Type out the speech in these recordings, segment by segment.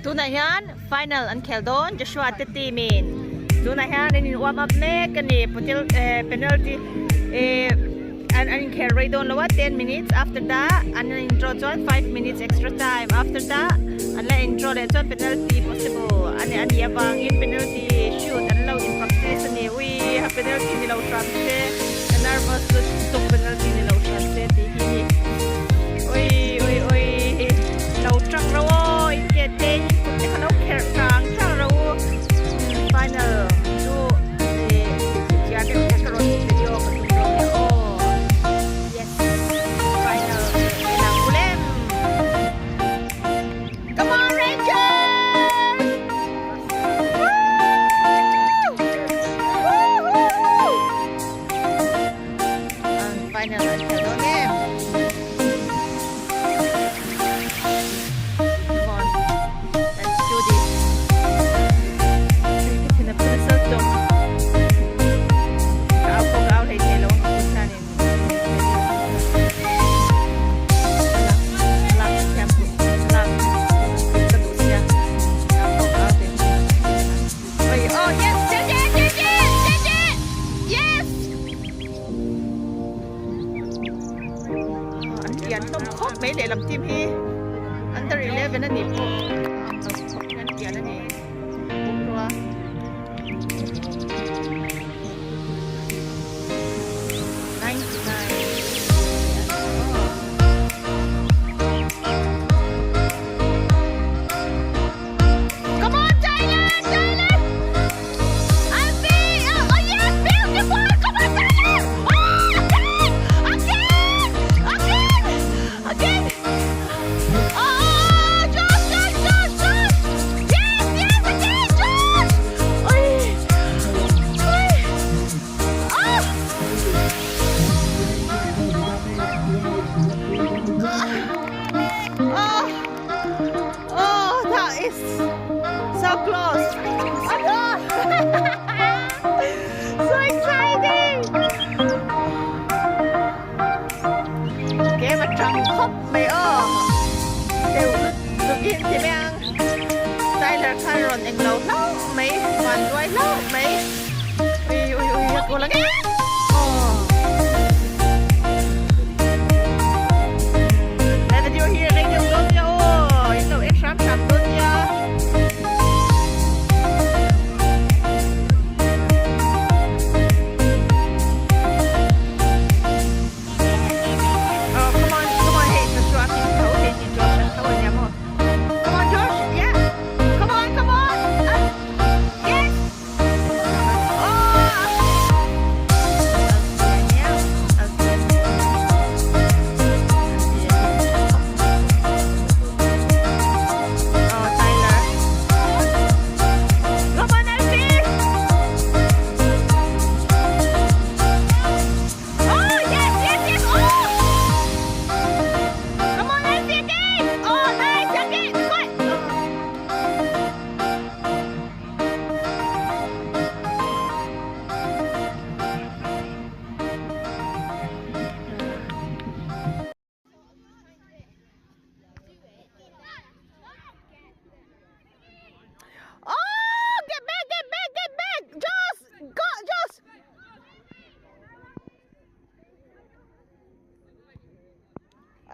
Tu na yan, final ang Keldon, Joshua Titimin. Tu na yan, in warm up ne, kani penalty, and carry doon lawa 10 minutes. After that, and intro John 5 minutes extra time. After that, and la intro le John penalty possible. Ani yabang in penalty shoot, and law in practice ni we have penalty ni law trap se, and nervous to penalty ni law trap se. Oi, law trap raw, get day, put the law care trang trang raw. Final, so jadi karon video ko. Come on, Rangers! Woo! Ang final ang Keldon game. Come on, let's do this. Pinapulisal to. Kaaw ay telo ang kusanin. Mấy để làm team hi under 11 anh niệm po ngăn kia anh niệm bung rồi 99 Come on Tyler Alfie oh yes Bill the ball come on Tyler Again! Oh, Josh! Yes, again, Josh! Oi! Oh, that is so close. Oh, so exciting! Okay, mà trăng khóc mày đều được yên thì mấy ăn Tyler Caron anh lâu lắm mấy hoàn quay lắm mấy ui cô là cái đây là điều hier đây nhiều luôn nha những đầu extra sắp luôn nha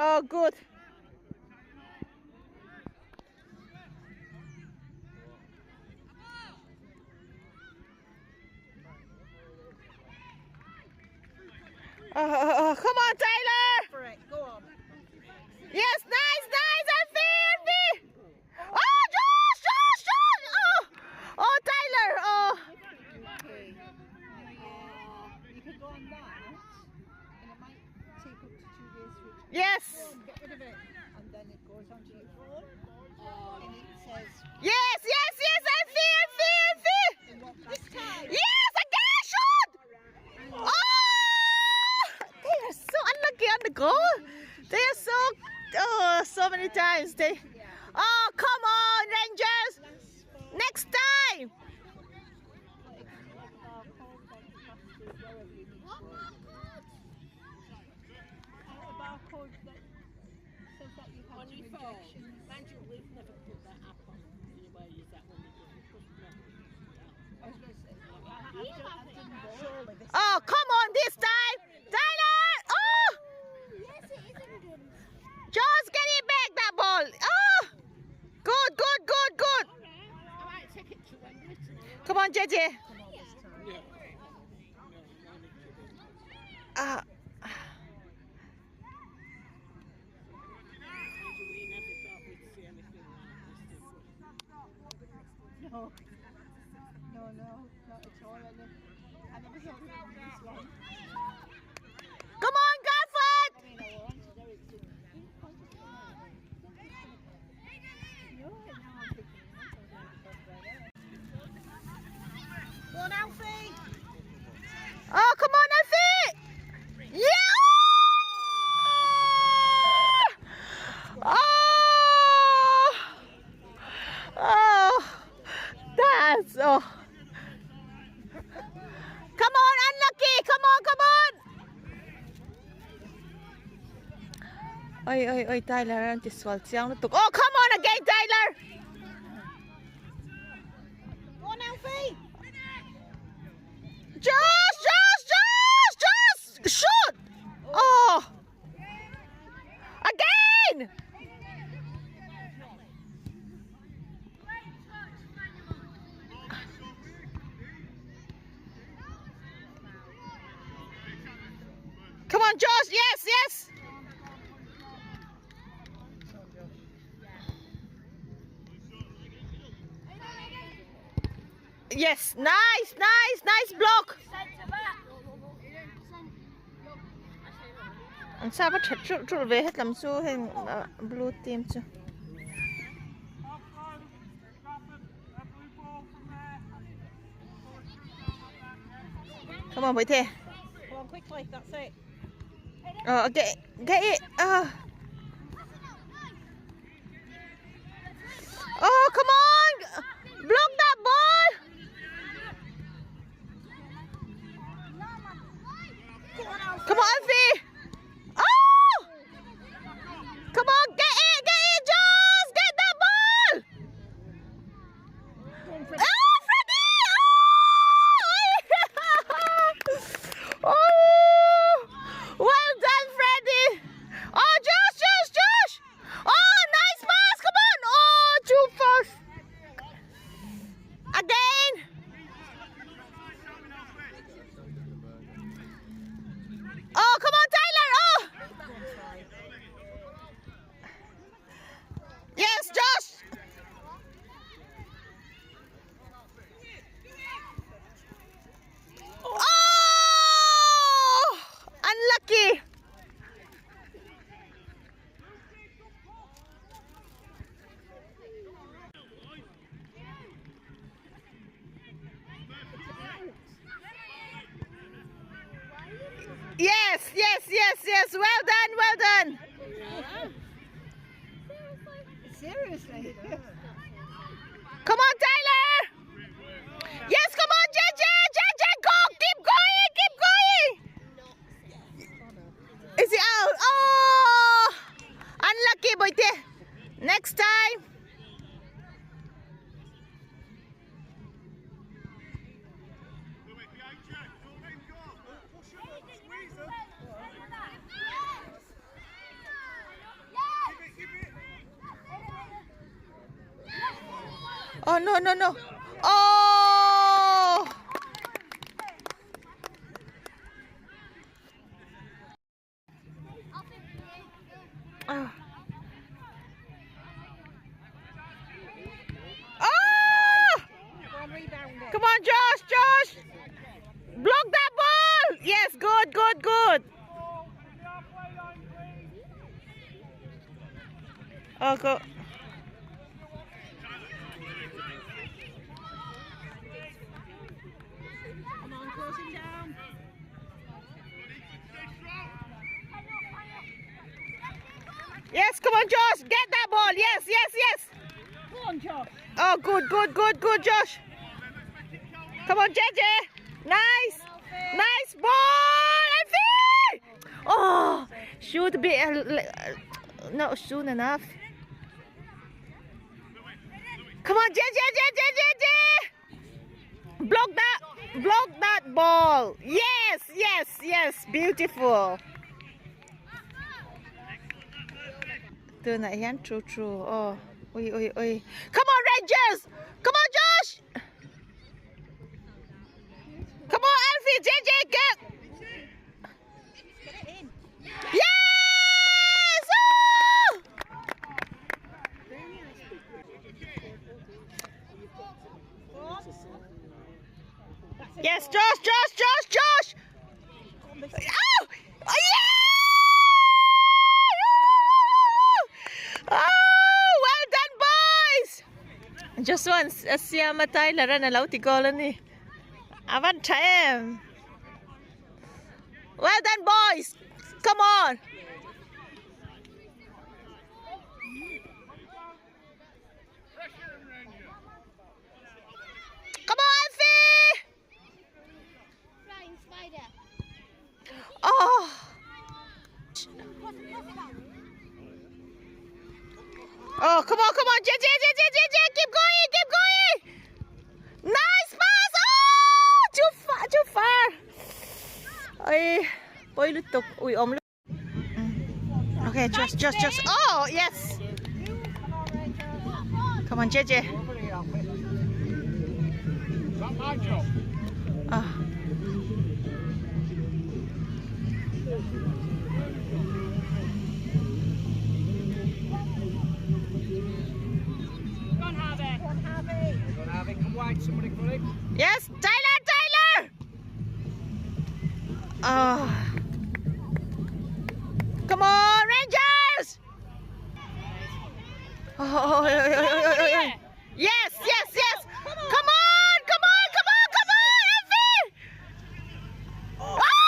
Oh, good. Come on, Tyler. Go on. Yes, nice, Alfie. Oh, Josh. Oh, Tyler. Oh. Okay. You could go on that, and it might take up to 2 days for it to Yes. get rid of it, and then it goes onto your phone, and it says. Yes, Alfie. This time. Yes, again, shoot. Oh, they are so unlucky on the goal. They are so many times. Oh, come on, Rangers. Next time. Barcode that says that you have injections. Mind you, we've never put that up on. on, JJ. No, not at all. I never thought it would be this one. Come on, Garfield. I mean, I want to know it's in front of me. No, now I'm thinking. Go on, Alfie. Oh, come on, Alfie. Yeah. That's Come on, unlucky. Come on. Ôi, Tyler, anh chỉ xoal chiang nó tục. Oh, come on again, Tyler. Go on, Alfie. Josh, shoot. Oh, again. Come on, Josh. Yes. Yes, nice block. Anh sao bắt chặt trụ về hết làm xu hình blue team chứ. Come on, wait here. Go on quickly, that's it. Get it. Oh, come on. Block that ball. Come on, Alfie. Oh! Come on, get it, Josh. Get that ball. Oh, Freddie. Oh, well done, Freddie. Oh, Josh. Oh, nice pass. Come on. Oh, too fast. Again. Oh, come on, Tyler. Oh. Yes, Josh. Oh, unlucky. Yes. Well done. Seriously? Come on, Tyler. Yes, come on, JJ, go. Keep going. Is he out? Oh, unlucky, boy. Next time. Oh, no. Oh! Oh! Go on, rebound it. Come on, Josh! Block that ball! Yes, good. Oh, go. Come on, close him down. Yes, come on, Josh. Get that ball. Yes. Go on, Josh. Oh, good, Josh. Come on, JJ. Nice ball, Alfie. Oh, should be not soon enough. Come on, JJ. Block that ball. Yes. Beautiful. Từ nãy hắn true. Oh, oi. Come on, Rangers. Come on, Josh. Effie, JJ, get. Yes! Oh! Yes, Josh. Oh! Oh, yeah! Oh, well done, boys! Just once, Siama Tyler na law tigolan ni. Avan time. Well done, boys! Come on! Come on, Effie! Flying spider. Oh! Oh, come on, JJ, keep going! Nice pass! Oh, too far. Ay, boy, lutok. Uy, Okay, just. Oh, yes. Come on, JJ. Oh. Come wide, somebody for him. Yes, Tyler! Oh. Come on, Rangers! Oh. Yes! Come on, Effie! Oh,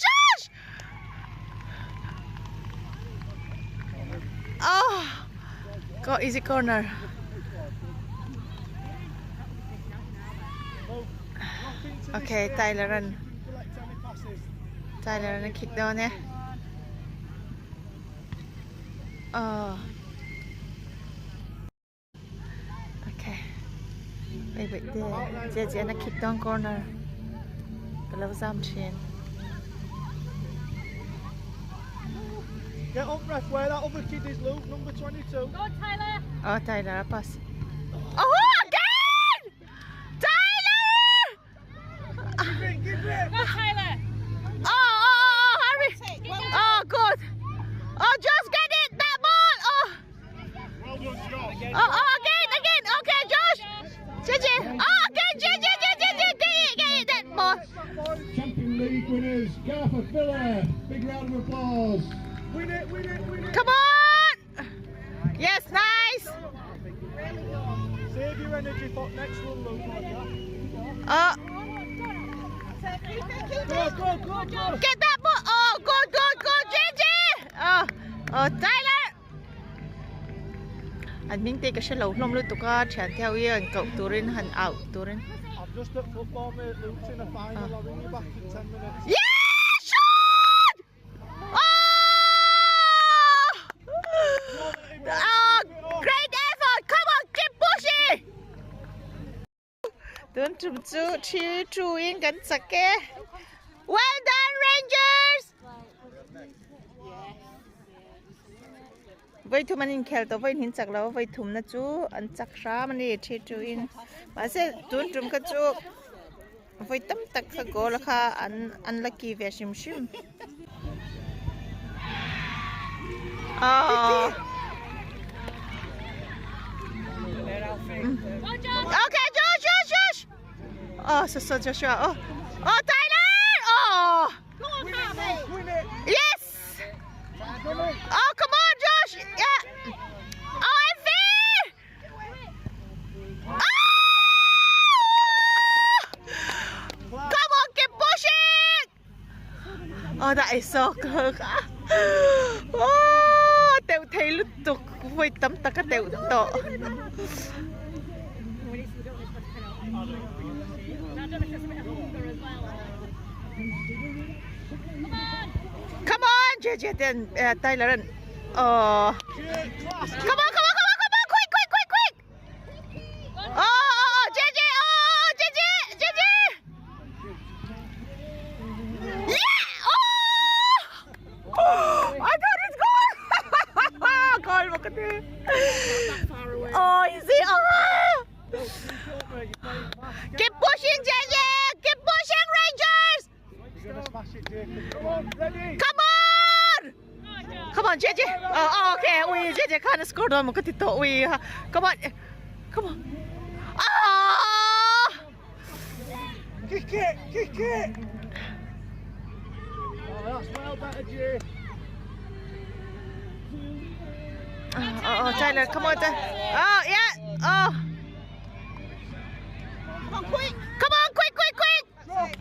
Josh! Oh, go easy corner. Okay, Tyler run and kick down eh. Oh. Okay. Wait there. JJ na kick down corner. Kalau chin. Get up, ref, where that other kid is, Luke, number 22. Go, Tyler. Oh, Tyler, pass. Oh, again! Tyler! Give it! Go, Tyler. Oh, hurry! Oh, good. Oh, just get it, that ball. Oh, Well done, Josh. again. Okay, Josh. JJ. Oh, again, JJ. Get it, that ball. Champion League winners, Garth Villa. Big round of applause. Win it! Come on! Yes, nice. Save your energy for next one, Luke. Oh, Go! get that ball. Oh, good, JJ. Oh, Tyler. Anh Minh tê cái xe lẩu lông luôn tụi con chèn theo yên cậu Turin hẳn ảo Turin. I'm just at football, mate. Luke's in a final. I'll ring you back in 10 minutes. Yeah, shot! Oh, great effort. Come on, keep pushing. Don't chu inกันสักแก Well done, Rangers. Vậy thùng anh khéo tao vậy hình chắc là vậy thùng na chú anh chắc ra mà nè chu in mà sẽ tuôn trùm cái chú vậy tấm tắc cái gỗ là kha anh lucky về sim. Oh. Okay, Josh. Oh, so Joshua. Oh, Tyler. Oh. Win it! Yes. Oh, come on, Josh. Yeah. Oh, Effie. Oh. Come on, keep pushing. Oh, that is so good. Oh, tao thấy lúc tục vui tấm ta cái tao to. Come on, JJ then Tyler. Oh. Come on, quick. Oh, JJ. Yeah. Oh. I thought it's goal. Goal mo kasi. Oh, you see? Oh. Keep pushing, JJ! Keep pushing, Rangers! You're gonna smash it, Jacob. Come on, ready? Come on! Come on, JJ! Oh, okay. Ui, JJ can't score doon. Magkatito. Ui, ha. Come on. Come on. Ah! Kick it! Kick it! Oh, that's well better, Jay. Oh, Tyler, come on, Tyler. Oh, yeah. Oh. Come on, quick. Come on, quick, quick, quick.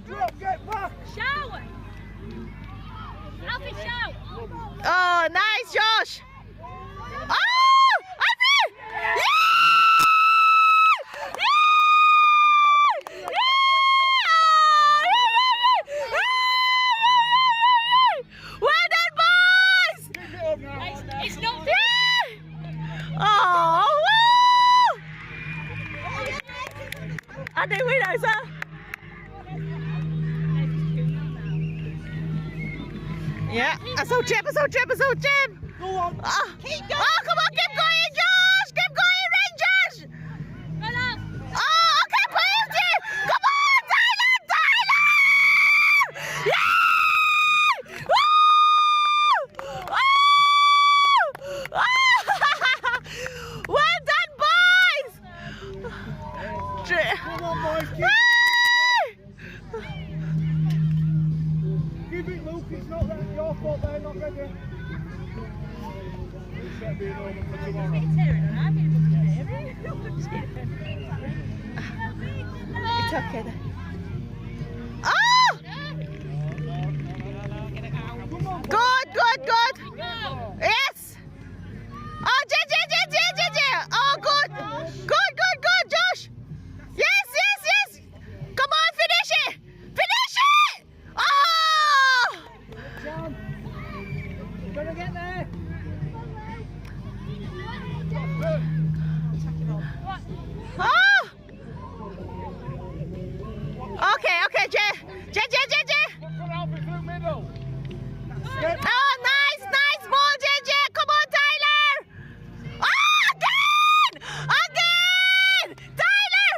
Drop, get back! Shout! Alfie, shout! Oh, nice, Josh. Oh, Alfie! Yeah! Well done, boys! Keep it up now. It's not Yeah! Oh, woo! Anh đi quy rồi sao? Yeah, so chip, so chip, so chip. Go on. Keep going. Oh, come on, keep going, Josh. Keep going, Rangers. Oh, okay, Quincy. Come on, Tyler, Tyler. Yeah! Woo! Oh! Well done, boys. Come on, boys. Give it, Luke. It's not that your fault they're not ready. It's better being over for tomorrow. It's okay then. Oh! Good, good, good. Yes. Oh, JJ. Oh, good. Good, good, good, Josh. Yes, yes, yes. Come on, finish it. Finish it. Oh! John, you're gonna get there. Oh! Okay, J. Come out through middle. Oh, nice ball, JJ. Come on, Tyler. Oh, again, Tyler.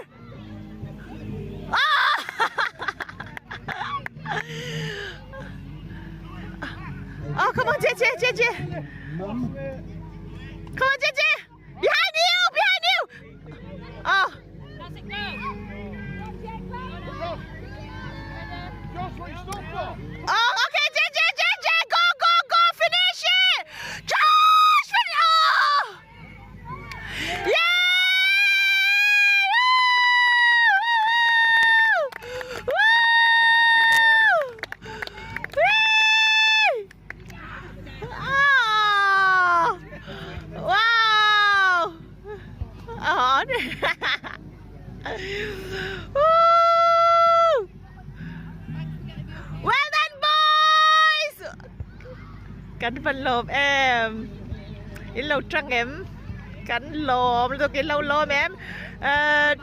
Oh, come on, JJ. Come on, JJ. Behind you. Oh. That's it, go! Josh, what you stopped for? Oh, okay, JJ, go, finish it! Josh, finish! Oh! Yeah! Woo! Oh! Wow! Oh! Woo! Well done, boys! Cánh phần lồm em. Cái lâu trăng em. Cánh lồm, rồi cái lâu lồm em.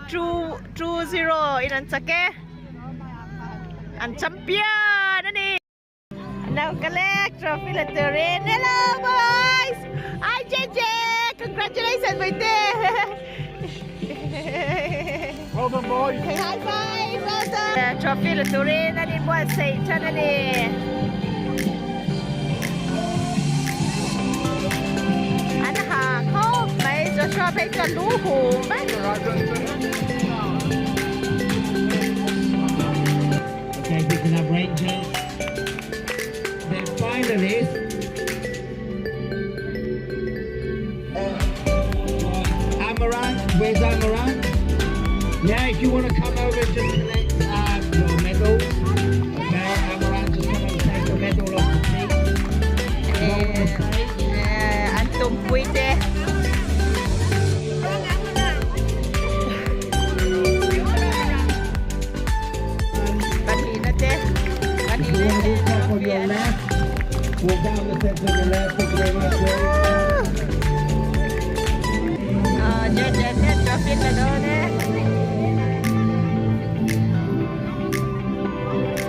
True zero in anh sake. Anh champion đó đi. Now collect trophy letter in. Hello, boys! Hi, JJ! Congratulations, my dear! Well done, boys. High five! Well done! Trophy letter in. Anh đi mua xịn cho nó đi. Anh Hà khóc. Mày cho cho phải cho lũ hù mấy. Okay, we can have Rangers. Then finalists. Amaranth, where's Amaranth? Yeah, if you want to come over and just collect your medals. Okay, Amaranth, just come and take your medal off the seat. Anh Tùng Puite. If you want to walk up on your left, walk down the steps on your left, thank you very much, Ray.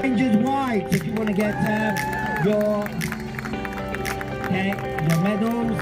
Rangers white, if you want to get your medals.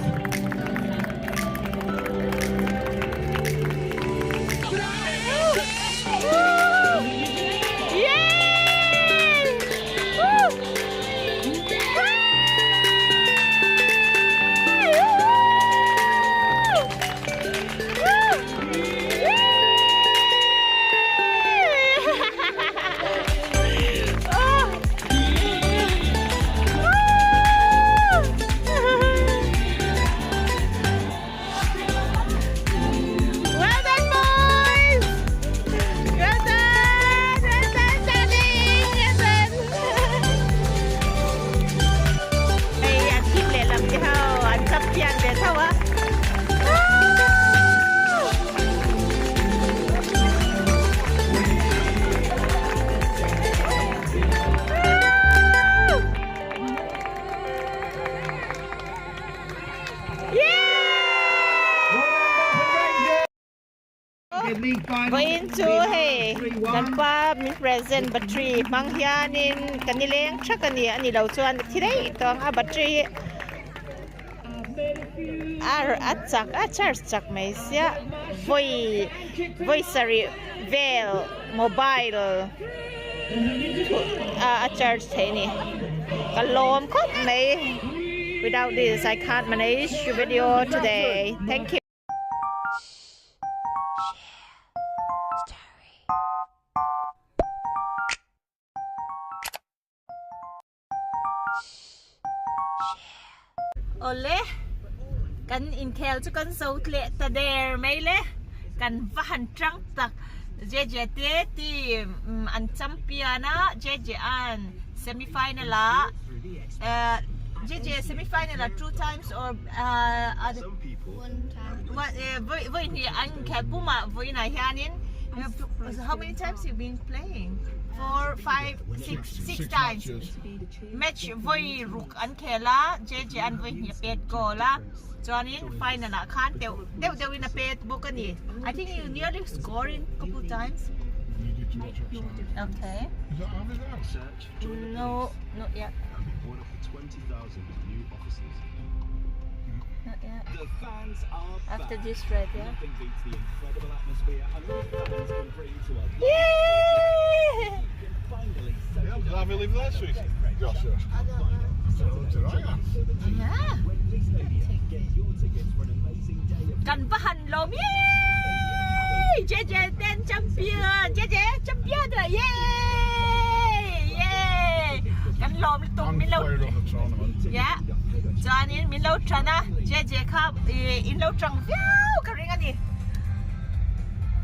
league final. Going to hey, 3-1. kan pa min present battery mang hianin kanileng cha kani ani lo chuan thi dei tong a battery achak a charge chak mai sia voicery veil mobile a charge the ni kalom khop mai. Without this I can't manage your video today. Thank you. Ole kan in khel chu kan so tle ta der mai le kan van trăng tak jeje te ti an champion na jeje an semi final la jeje semi final la 2 times or One time. what voi ni an khel puma voi na hianin how many times you been playing 4 5 6 times match voi ruk an khela jeje an voi ni pet gola Johnny final na khan they win a pet book ani I think you nearly scored in couple times. You did too much outside. Okay. Is that on his house? No, not yet. One of the 20,000 new officers. Not yet. The fans are After back. this red, yeah. Nothing beats the incredible atmosphere and all fans can bring to us. Yay! Finally, Yeah, did I leave last week? Josh, did I? Yeah. get your tickets for an amazing day of Kan bahan lom. Yay! JJ 10 champion. JJ champion rồi. Yay! Yay! Kan lom tung I'm min lâu. fired on the tournament. Yeah. Johnny min lâu trần á. JJ khắp in lâu trần. Wow, cái ring anh đi.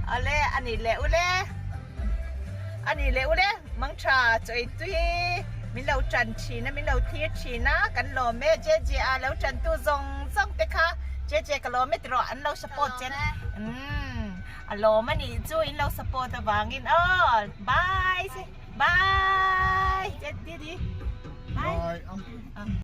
Ale ani le ule. Ani le ule. Mang trà chơi tuy. Min lâu trần chi na min lâu thiệt chi na. Kan lom mẹ JJ à lâu trần tu zong zong te kha. JJ kan lom mẹ tro an lâu support chen. Alo man ni chu in lâu support awangin. Oh, bye. Bye. Di. Bye. Right,